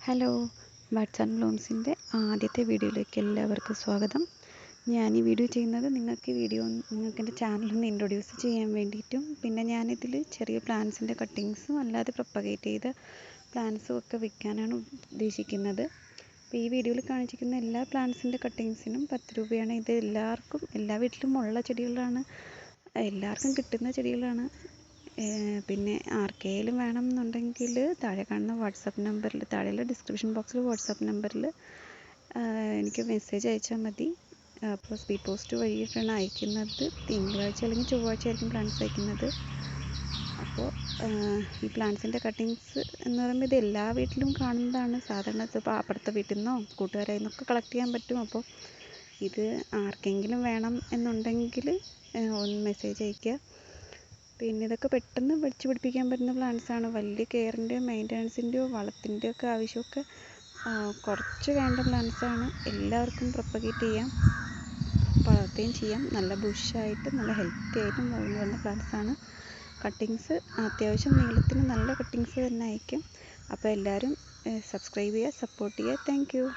Hello, buds and ബ്ലൂംസിൻ്റെ ആദ്യത്തെ വീഡിയോയിലേക്ക് എല്ലാവർക്കും സ്വാഗതം. ഞാൻ ഈ വീഡിയോ ചെയ്യുന്നത് നിങ്ങൾക്ക് എൻ്റെ ചാനലൊന്ന് ഇൻട്രൊഡ്യൂസ് ചെയ്യാൻ വേണ്ടിയിട്ടും പിന്നെ ഞാനിതിൽ ചെറിയ പ്ലാന്റ്സിൻ്റെ കട്ടിങ്സും അല്ലാതെ പ്രൊപ്പഗേറ്റ് ചെയ്ത പ്ലാന്റ്സും ഒക്കെ വിൽക്കാനാണ് ഉദ്ദേശിക്കുന്നത്. അപ്പോൾ ഈ വീഡിയോയിൽ കാണിച്ചിരിക്കുന്ന എല്ലാ പ്ലാന്റ്സിൻ്റെ കട്ടിങ്സിനും 10 രൂപയാണ്. ഇത് എല്ലാ വീട്ടിലും ഉള്ള ചെടികളാണ്, എല്ലാവർക്കും കിട്ടുന്ന ചെടികളാണ്. പിന്നെ ആർക്കെങ്കിലും വേണം എന്നുണ്ടെങ്കിൽ താഴെ കാണുന്ന വാട്സപ്പ് നമ്പറിൽ, താഴെയുള്ള ഡിസ്ക്രിപ്ഷൻ ബോക്സിൽ വാട്സപ്പ് നമ്പറിൽ എനിക്ക് മെസ്സേജ് അയച്ചാൽ മതി. അപ്പോൾ സ്പീഡ് പോസ്റ്റ് വഴിയിട്ടാണ് അയക്കുന്നത്. തിങ്കളാഴ്ച അല്ലെങ്കിൽ ചൊവ്വാഴ്ച ആയിരിക്കും പ്ലാന്റ്സ് അയക്കുന്നത്. അപ്പോൾ ഈ പ്ലാന്റ്സിൻ്റെ കട്ടിങ്സ് എന്ന് പറയുമ്പോൾ ഇത് എല്ലാ വീട്ടിലും കാണുന്നതാണ്. സാധാരണ ഇപ്പോൾ അപ്പുറത്തെ വീട്ടിൽ നിന്നോ കൂട്ടുകാരിൽ നിന്നൊക്കെ കളക്ട് ചെയ്യാൻ പറ്റും. അപ്പോൾ ഇത് ആർക്കെങ്കിലും വേണം എന്നുണ്ടെങ്കിൽ ഒന്ന് മെസ്സേജ് അയയ്ക്കുക. പിന്നെ ഇതൊക്കെ പെട്ടെന്ന് വെച്ച് പിടിപ്പിക്കാൻ പറ്റുന്ന പ്ലാന്റ്സാണ്. വലിയ കെയറിൻ്റെയോ മെയിൻ്റനൻസിൻ്റെയോ വളത്തിൻ്റെയോ ഒക്കെ ആവശ്യമൊക്കെ കുറച്ച് വേണ്ട പ്ലാന്റ്സാണ്. എല്ലാവർക്കും പ്രൊപ്പഗേറ്റ് ചെയ്യാം, വളർത്തുകയും ചെയ്യാം. നല്ല ബുഷായിട്ട് നല്ല ഹെൽത്തി ആയിട്ടും വളർന്നു വരുന്ന പ്ലാന്റ്സാണ്. കട്ടിങ്സ് അത്യാവശ്യം നീളത്തിന് നല്ല കട്ടിങ്സ് തന്നെ അയക്കും. അപ്പോൾ എല്ലാവരും സബ്സ്ക്രൈബ് ചെയ്യുക, സപ്പോർട്ട് ചെയ്യുക. Thank you.